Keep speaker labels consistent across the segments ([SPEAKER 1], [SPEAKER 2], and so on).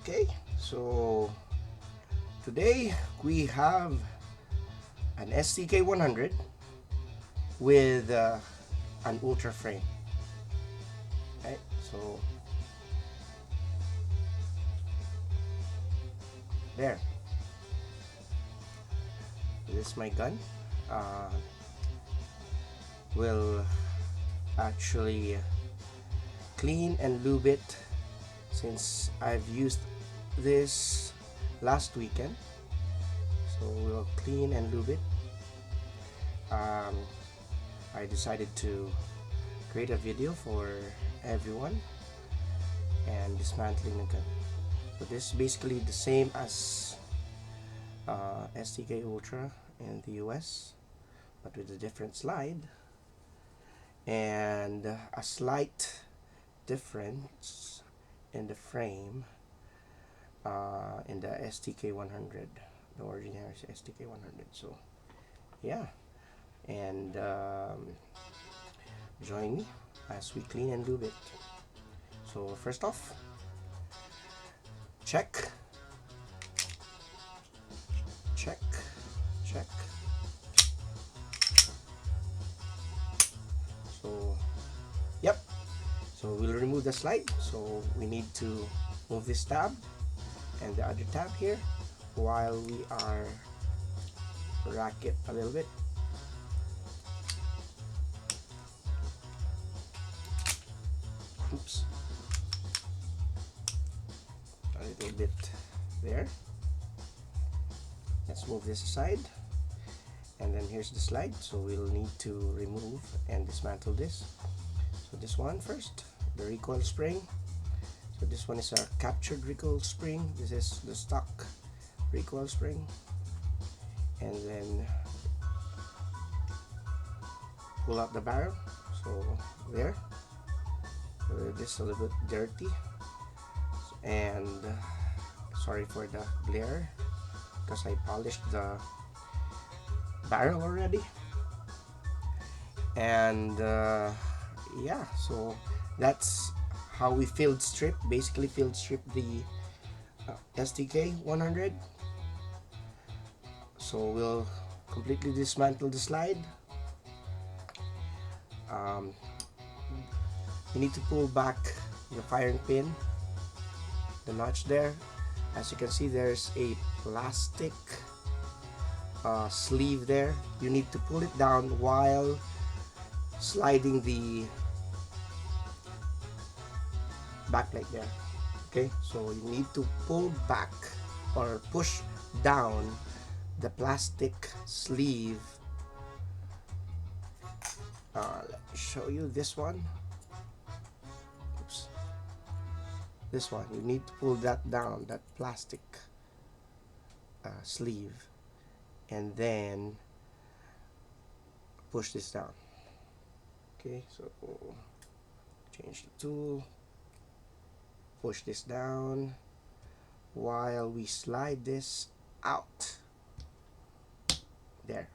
[SPEAKER 1] Okay, so today we have an STK100 with an ultra frame. Right, so there. This is my gun. Uh, we'll actually clean and lube it since I've used this last weekend. So we'll clean and lube it. I decided to create a video for everyone and dismantling the gun. So this is basically the same as STK Ultra in the US, but with a different slide and a slight difference in the frame in the STK100, the ordinary STK100. So yeah, and join me as we clean and lube it. So first off, check, check, check. So yep, so we'll remove the slide. So we need to move this tab and the other tab here while we are rack it a little bit. Oops, a little bit there. Let's move this aside, and then here's the slide. So we'll need to remove and dismantle this. So this one first, the recoil spring. So this one is a captured recoil spring. This is the stock recoil spring, and then pull out the barrel. So there. This is a little bit dirty, and sorry for the glare because I polished the barrel already. And yeah, so that's how we basically field strip the STK100. So we'll completely dismantle the slide. You need to pull back the firing pin, the notch there. As you can see, there's a plastic sleeve there. You need to pull it down while sliding the backlight there. Okay, so you need to pull back or push down the plastic sleeve. Let me show you this one. Oops. This one, you need to pull that down, that plastic sleeve, and then push this down. Okay, so change the tool, push this down while we slide this out. There.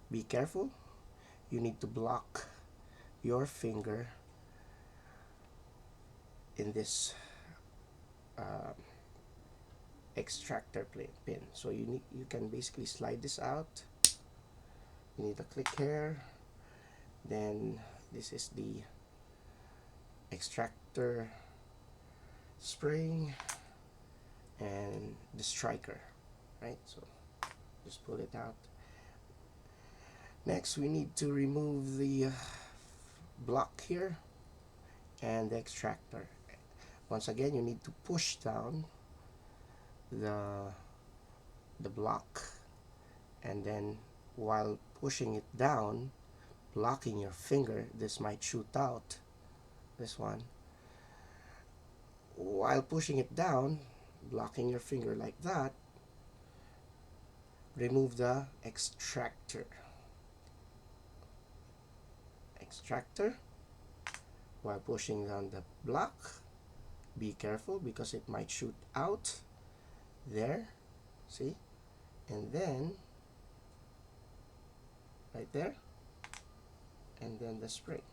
[SPEAKER 1] Be careful. You need to block your finger in this extractor pin. So you can basically slide this out. You need a click here. Then this is the extractor spring and the striker, right? So just pull it out. Next, we need to remove the block here and the extractor. Once again, you need to push down the block, and then while pushing it down, blocking your finger, this might shoot out, this one. While pushing it down, blocking your finger like that, remove the extractor. While pushing down the block, be careful because it might shoot out there, see, and then right there, and then the spring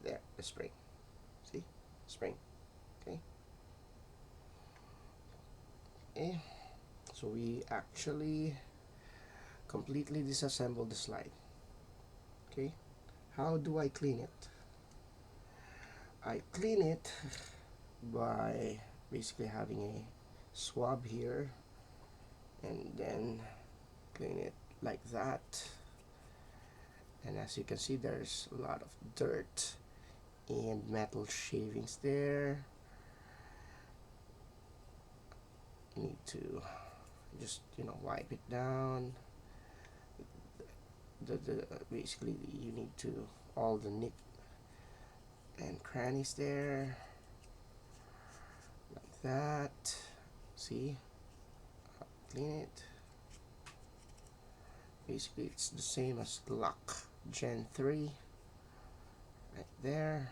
[SPEAKER 1] there. the spring. See, spring. Okay. Okay. So we actually completely disassembled the slide. Okay. How do I clean it? I clean it by basically having a swab here and then clean it like that. And as you can see, there's a lot of dirt and metal shavings there. You need to just, you know, wipe it down. Basically you need to all the nick and crannies there like that. See, clean it. Basically it's the same as Glock Gen 3 right there,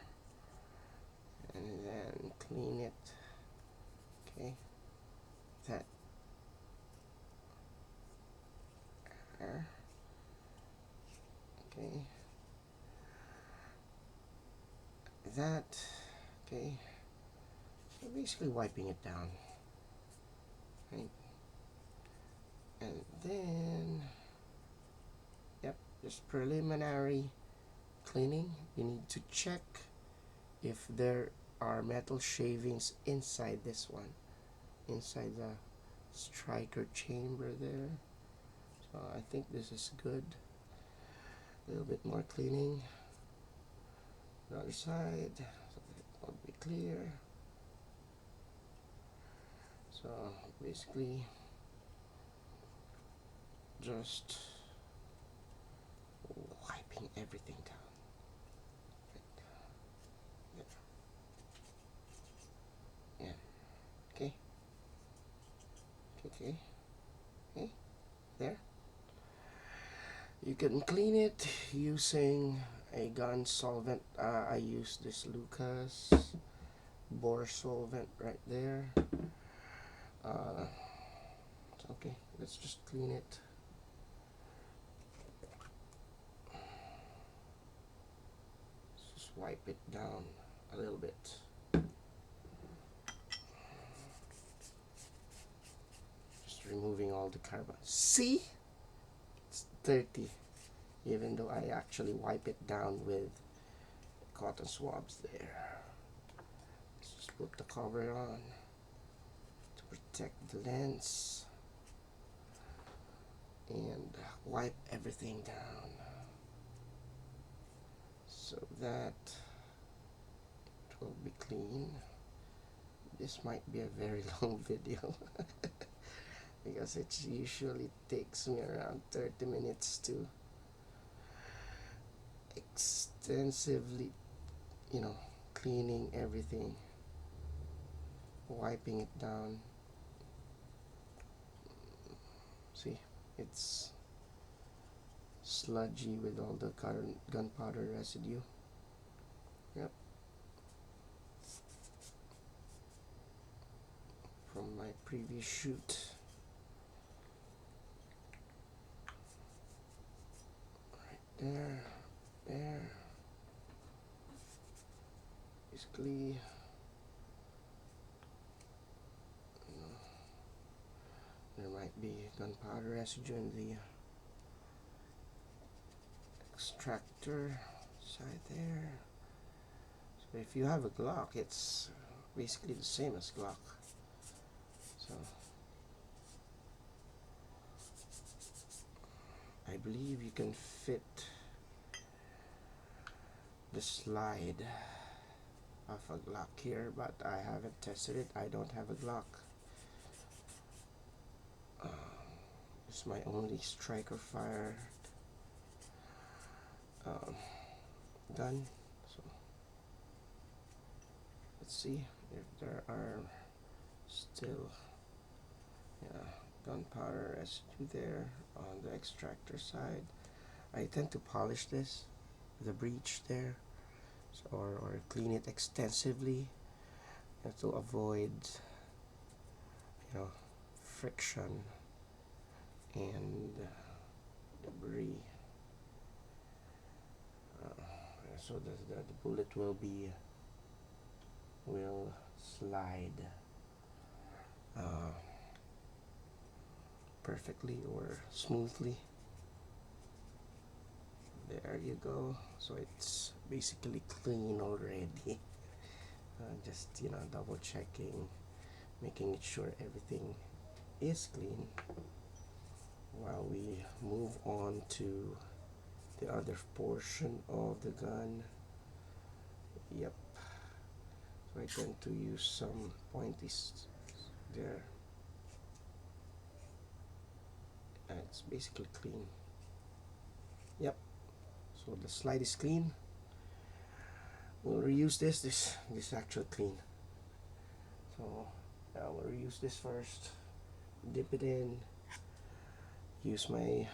[SPEAKER 1] and then clean it. Okay, that there. Okay, that. Okay, so basically wiping it down, right? And then, yep, just preliminary cleaning. You need to check if there are metal shavings inside this one, inside the striker chamber there. So I think this is good. A little bit more cleaning. The other side, so it will be clear. So basically just wiping everything down. Yeah. Okay. Okay. Okay. There. You can clean it using a gun solvent. I use this Lucas bore solvent right there. Okay, let's just clean it. Just wipe it down a little bit. Just removing all the carbon. See? It's dirty. Even though I actually wipe it down with cotton swabs there. Let's just put the cover on to protect the lens and wipe everything down so that it will be clean. This might be a very long video because it usually takes me around 30 minutes to extensively, you know, cleaning everything, wiping it down. See, it's sludgy with all the gunpowder residue. Yep. From my previous shoot. Right there, there. Basically, there might be gunpowder residue in the extractor side there. So if you have a Glock, it's basically the same as Glock. So I believe you can fit the slide of a Glock here, but I haven't tested it. I don't have a Glock. It's my only striker fire gun. So let's see if there are still gunpowder residue there on the extractor side. I tend to polish this, the breech there, so, or clean it extensively to avoid, you know, friction and debris. so the bullet will slide uh, perfectly or smoothly. There you go. So it's basically clean already. Just, you know, double checking, making sure everything is clean while we move on to the other portion of the gun. Yep. So I tend to use some pointies there. And it's basically clean. Yep. So the slide is clean. We'll reuse this. This is actually clean. So we'll reuse this first. Dip it in. Use my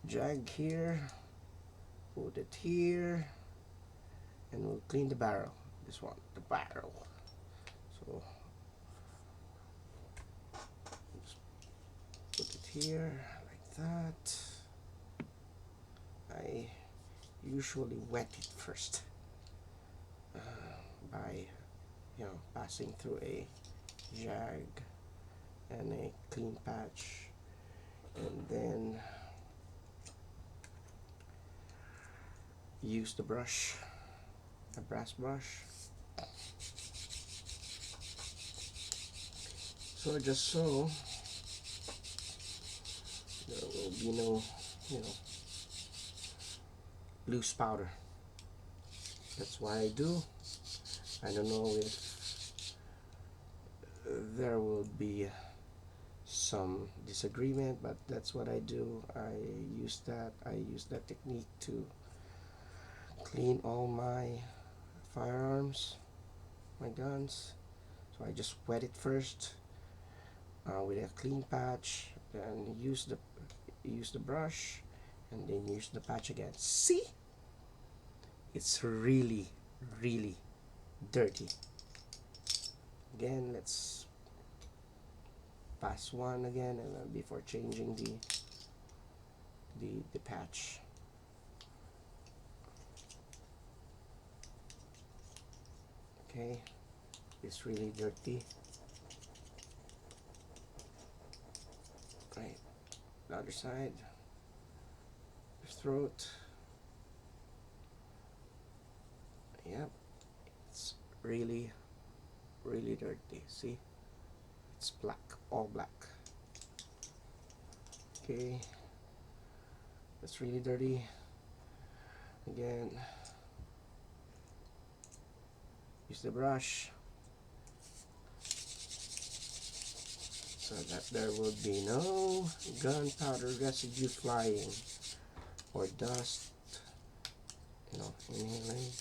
[SPEAKER 1] jag here. Put it here. And we'll clean the barrel. This one, the barrel. So just put it here like that. I usually wet it first by, you know, passing through a jag and a clean patch, and then use the brush, a brass brush. So just so there will be no, you know, loose powder. That's why I do. I don't know if there will be some disagreement, but that's what I do. I use that technique to clean all my firearms, my guns. So I just wet it first with a clean patch, then use the brush, and then use the patch again. See, it's really dirty. Again, let's pass one again, and then before changing the patch. Okay, it's really dirty. Right, the other side, the throat. Yep, it's really dirty. See, it's black, all black. Okay, it's really dirty. Again, use the brush so that there will be no gunpowder residue flying or dust, you know, inhaling.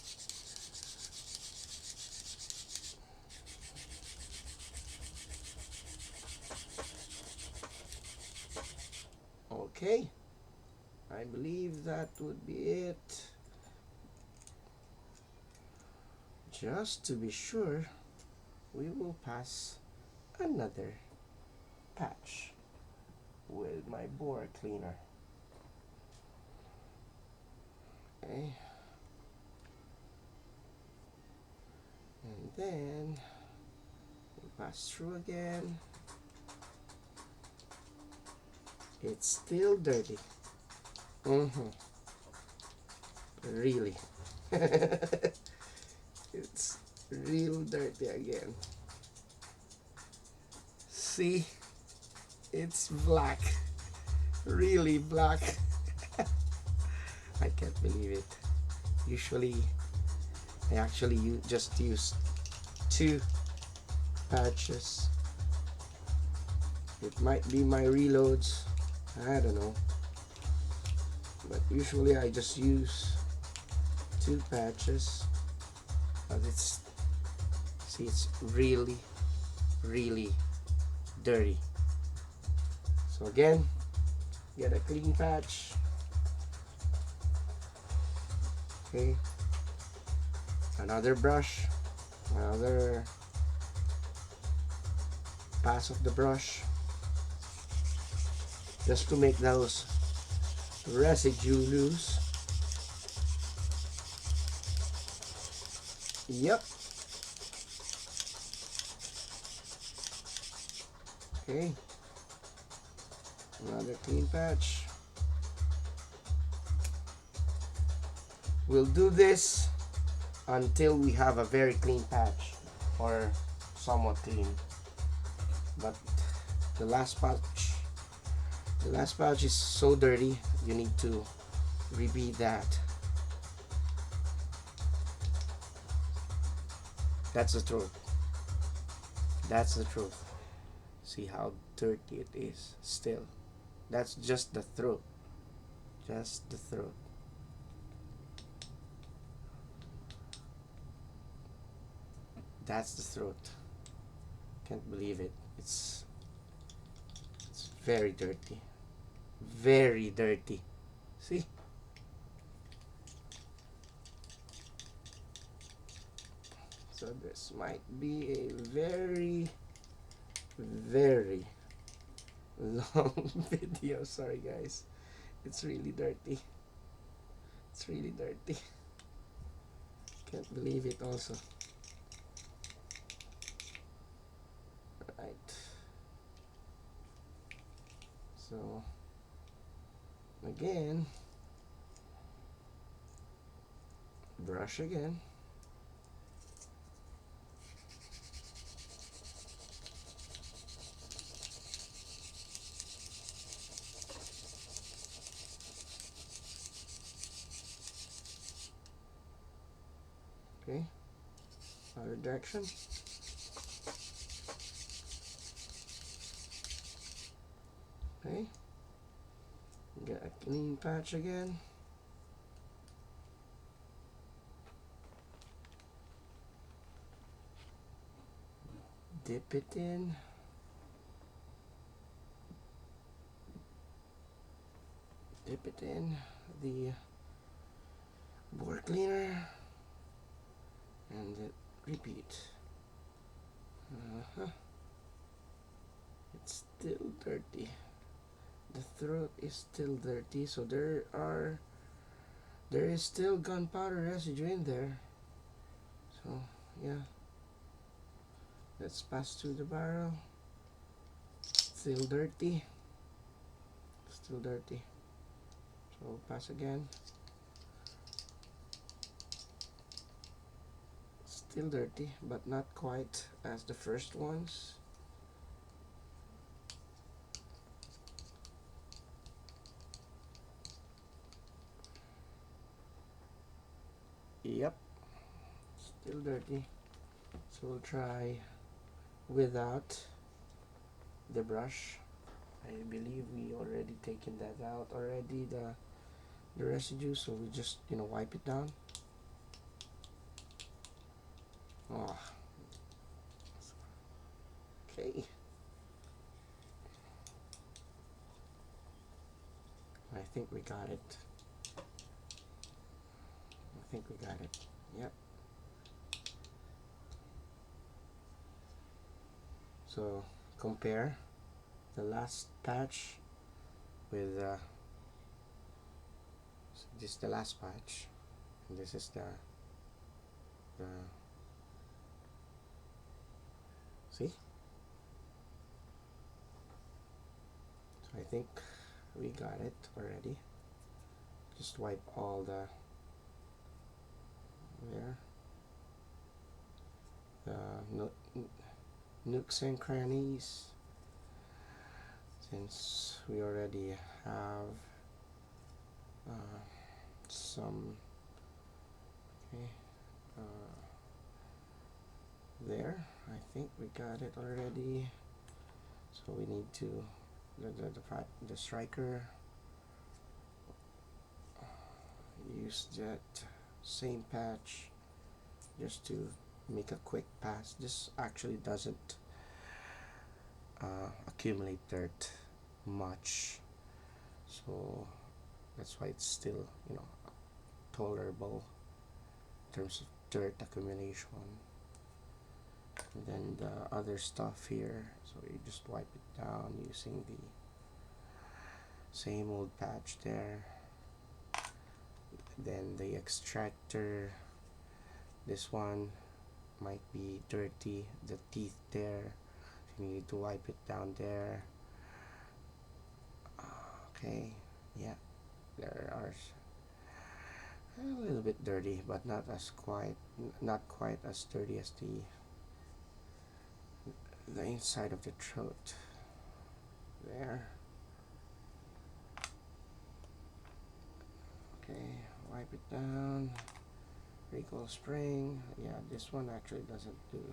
[SPEAKER 1] Okay, I believe that would be it. Just to be sure, we will pass another patch with my bore cleaner. Okay, and then we'll pass through again. It's still dirty. Really. It's real dirty again. See, it's black, really black. I can't believe it. Usually I actually just use 2 patches. It might be my reloads, I don't know, but usually I just use 2 patches. But it's, see, it's really dirty. So again, get a clean patch. Okay, another brush, another pass of the brush, just to make those residue loose. Yep. Okay. Another clean patch. We'll do this until we have a very clean patch, or somewhat clean. But the last patch, is so dirty, you need to repeat that. That's the truth. That's the truth. See how dirty it is still. That's just the throat. Just the throat. That's the throat. Can't believe it. It's very dirty. Very dirty. See? So this might be a very, very long video. Sorry guys. It's really dirty. It's really dirty. Can't believe it also. Right. So again, brush again. Okay, other direction. Okay, get a clean patch again. Dip it in. Dip it in the bore cleaner and repeat. It's still dirty. The throat is still dirty, so there is still gunpowder residue in there. So yeah, let's pass through the barrel. Still dirty. Still dirty. So pass again. Still dirty, but not quite as the first ones. Yep, still dirty. So we'll try without the brush. I believe we already taken that out already, the residue, so we just wipe it down. Oh. Okay. I think we got it. I think we got it. Yep. So compare the last patch with so this is the last patch, and this is the see. So I think we got it already. Just wipe all the nooks and crannies, since we already have some. Okay, there, I think we got it already. So we need to the striker, use that same patch just to make a quick pass. This actually doesn't accumulate dirt much, so that's why it's still tolerable in terms of dirt accumulation. And then the other stuff here, so you just wipe it down using the same old patch there. Then the extractor, This one might be dirty, the teeth there, you need to wipe it down there. Okay, yeah, there are a little bit dirty, but not quite as dirty as the inside of the throat. There. Okay, wipe it down. Recall spring. Yeah, this one actually doesn't do,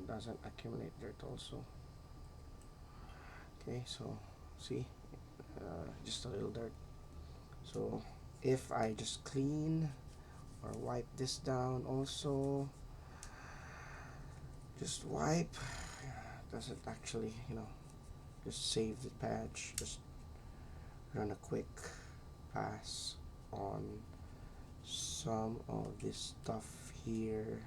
[SPEAKER 1] doesn't accumulate dirt also. Okay, so see, just a little dirt. So if I just clean or wipe this down also, just wipe, doesn't actually, just save the patch, just run a quick pass on some of this stuff here,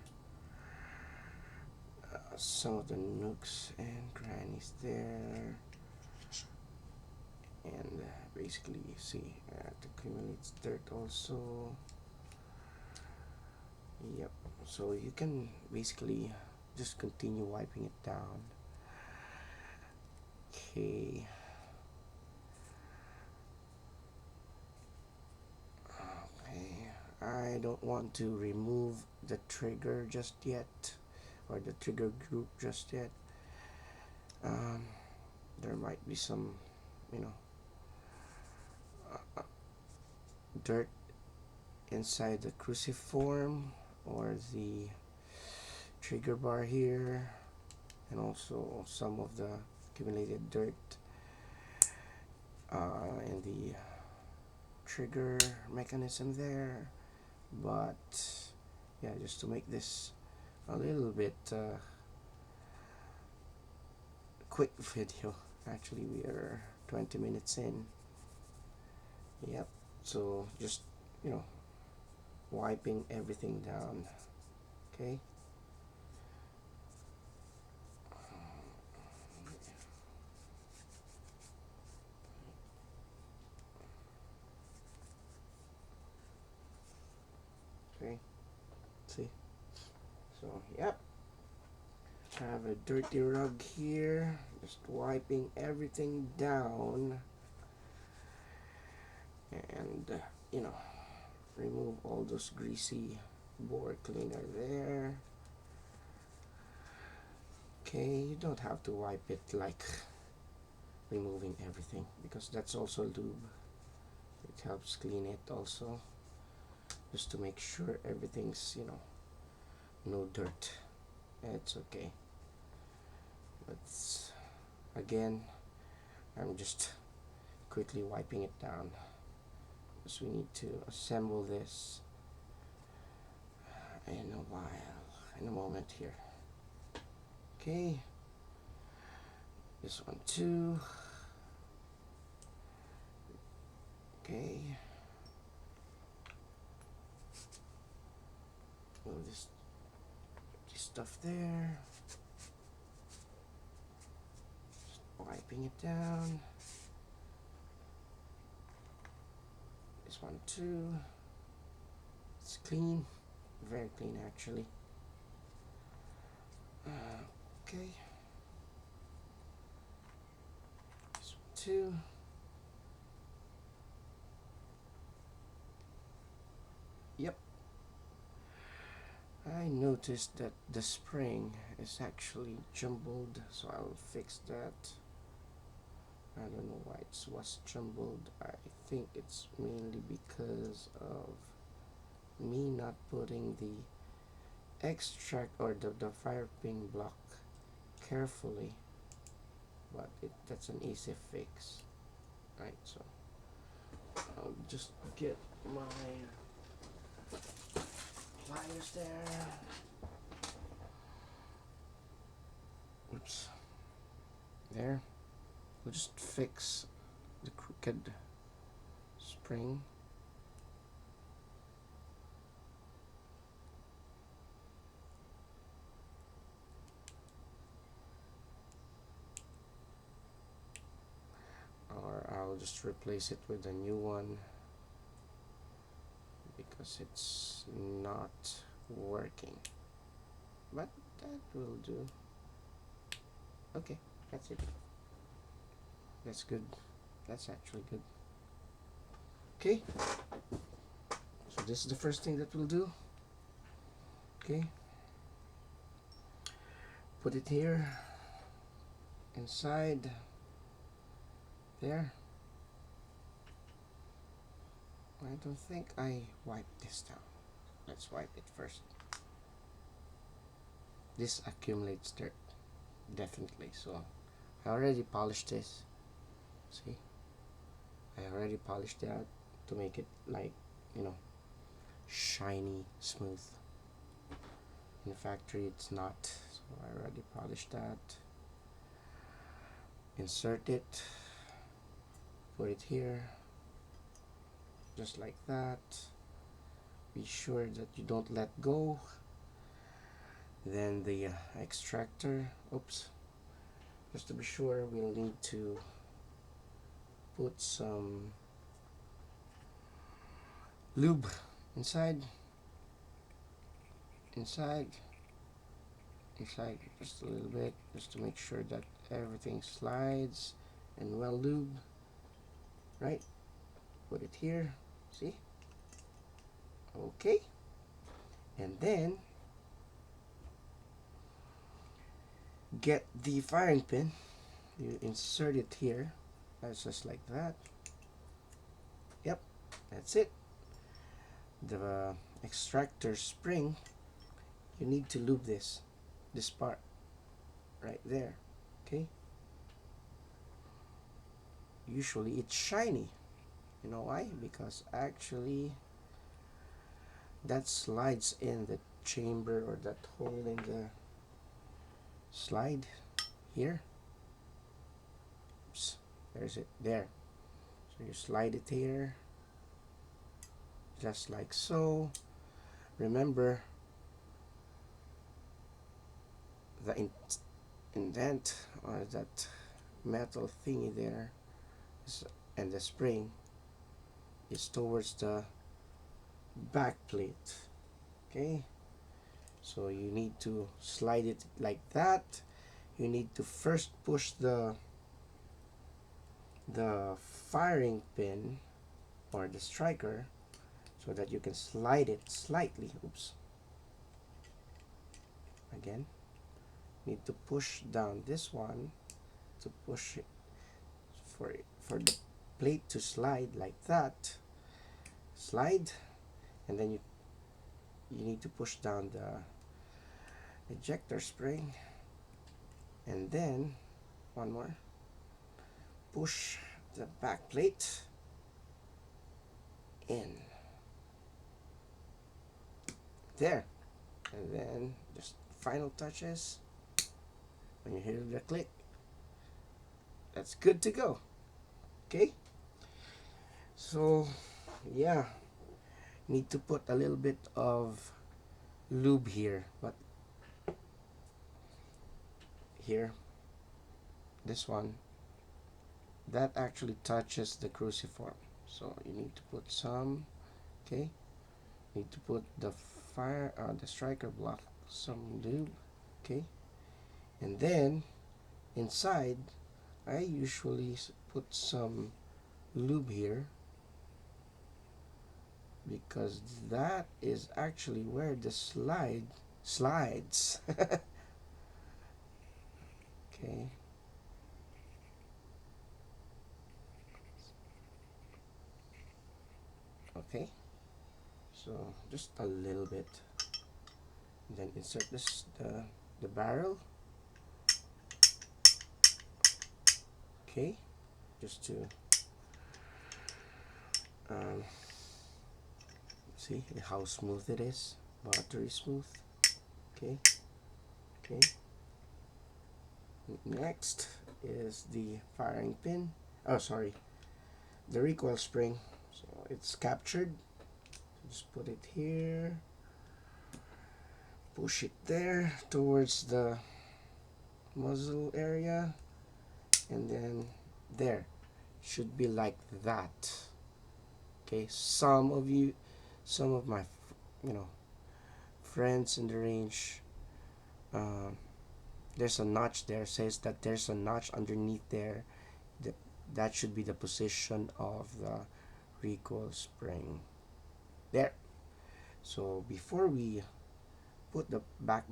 [SPEAKER 1] some of the nooks and crannies there, and basically you see it accumulates dirt also. Yep, so you can basically just continue wiping it down. Okay. Okay, I don't want to remove the trigger just yet, or the trigger group just yet. There might be some, you know, dirt inside the cruciform or the trigger bar here, and also some of the accumulated dirt in the trigger mechanism there. But yeah, just to make this a little bit quick video, actually we are 20 minutes in. Yep, so just, wiping everything down. Okay. Okay, see, so yep, I have a dirty rug here, just wiping everything down, and remove all those greasy board cleaner there. Okay, you don't have to wipe it like removing everything, because that's also lube. It helps clean it also, just to make sure everything's, no dirt. It's okay. But again, I'm just quickly wiping it down, because we need to assemble this in a moment here. Okay, this one too. Okay, move this stuff there, just wiping it down. This one too. It's clean, very clean actually. Okay, this one too. Yep, I noticed that the spring is actually jumbled, so I'll fix that. I don't know why it was jumbled. I think it's mainly because of me not putting the extract or the fire pin block carefully, but that's an easy fix. Right, so I'll just get my pliers there. Oops. There. We'll just fix the crooked spring. Or I'll just replace it with a new one, because it's not working, but that will do. Okay, that's it. That's good. That's actually good. Okay, so this is the first thing that we'll do. Okay, put it here inside there. I don't think I wiped this down. Let's wipe it first. This accumulates dirt, definitely. So I already polished this. See, I already polished that to make it like, you know, shiny, smooth. In the factory it's not, so I already polished that. Insert it, put it here, just like that. Be sure that you don't let go. Then the extractor, oops, just to be sure, we'll need to put some lube inside, inside, just a little bit, just to make sure that everything slides and well lube. Right, put it here, see, okay, and then get the firing pin, you insert it here. That's just like that. Yep, that's it. The extractor spring, you need to lube this part right there. Okay, usually it's shiny. You know why? Because actually that slides in the chamber, or that hole in the slide here. Oops, there's it there. So you slide it here, just like so. Remember, the indent, or that metal thingy there is, and the spring is towards the back plate. Okay, so you need to slide it like that. You need to first push the firing pin, or the striker, so that you can slide it slightly. Oops, again, need to push down this one to push it for the plate to slide like that. Slide, and then you need to push down the ejector spring, and then one more, push the back plate in there, and then just final touches. When you hear the click, that's good to go. Okay, so yeah, need to put a little bit of lube here, but here, this one, that actually touches the cruciform, so you need to put some. Okay, need to put the the striker block some lube. Okay, and then inside I usually put some lube here, because that is actually where the slides. Okay, okay, so just a little bit, then insert the barrel. Okay, just to um, see how smooth it is, buttery smooth. Okay, okay. Next is the firing pin. Oh, sorry, the recoil spring. So it's captured. Just put it here. Push it there towards the muzzle area, and then there should be like that. Okay, some of my friends in the range, um, there's a notch there, says that there's a notch underneath there. that, that should be the position of the recoil spring there. So before we put the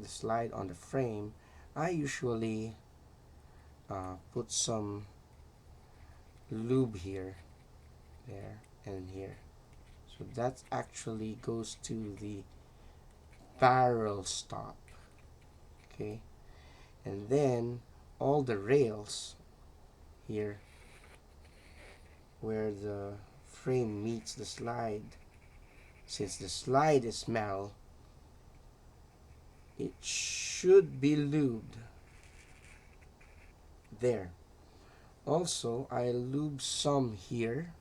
[SPEAKER 1] slide on the frame, I usually put some lube here, there, and here. So that actually goes to the barrel stop. Okay, and then all the rails here where the frame meets the slide, since the slide is metal, it should be lubed there. Also, I lube some here,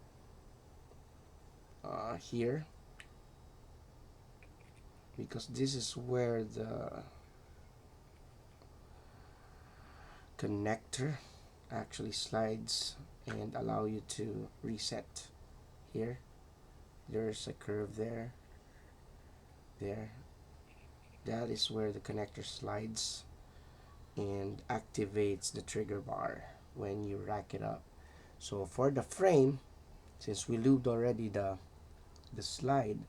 [SPEAKER 1] here, because this is where the connector actually slides and allow you to reset. Here, there's a curve there, there. That is where the connector slides and activates the trigger bar when you rack it up. So for the frame, since we lubed already the slide,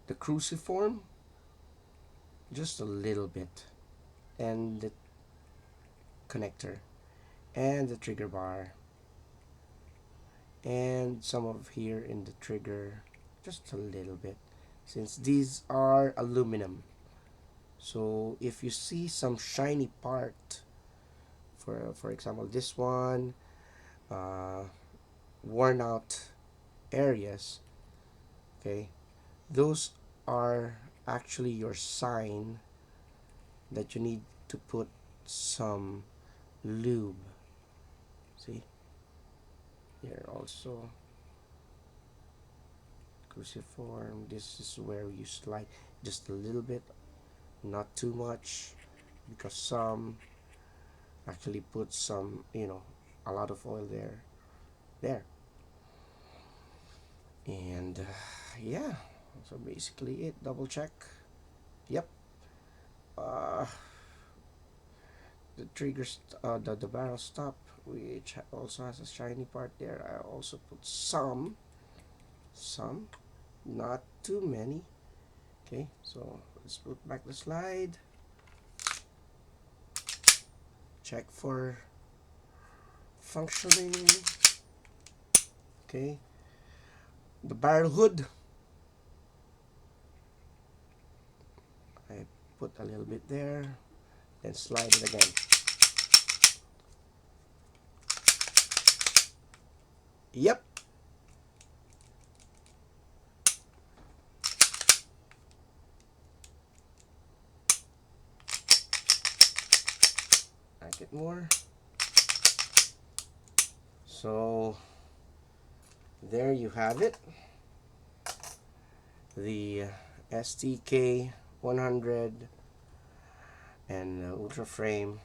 [SPEAKER 1] the cruciform, just a little bit, and the connector and the trigger bar and some of here in the trigger, just a little bit, since these are aluminum. So if you see some shiny part, for example this one, worn out areas, okay, those are actually your sign that you need to put some lube. See here also cruciform, this is where you slide just a little bit, not too much, because some actually put some, a lot of oil there. And yeah, so basically it. Double check. Yep. uh, the triggers, the barrel stop, which also has a shiny part there, I also put some, not too many. Okay, so let's put back the slide, check for functioning. Okay, the barrel hood, I put a little bit there, then slide it again. Yep. Back it more. So there you have it, the STK100 and Ultra Frame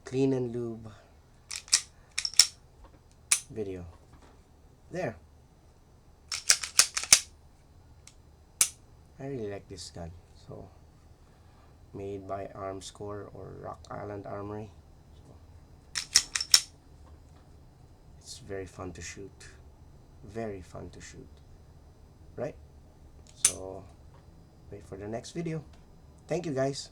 [SPEAKER 1] clean and lube video. There. I really like this gun. So, made by Armscore or Rock Island Armory. So, it's very fun to shoot. Very fun to shoot. Right? So, wait for the next video. Thank you guys.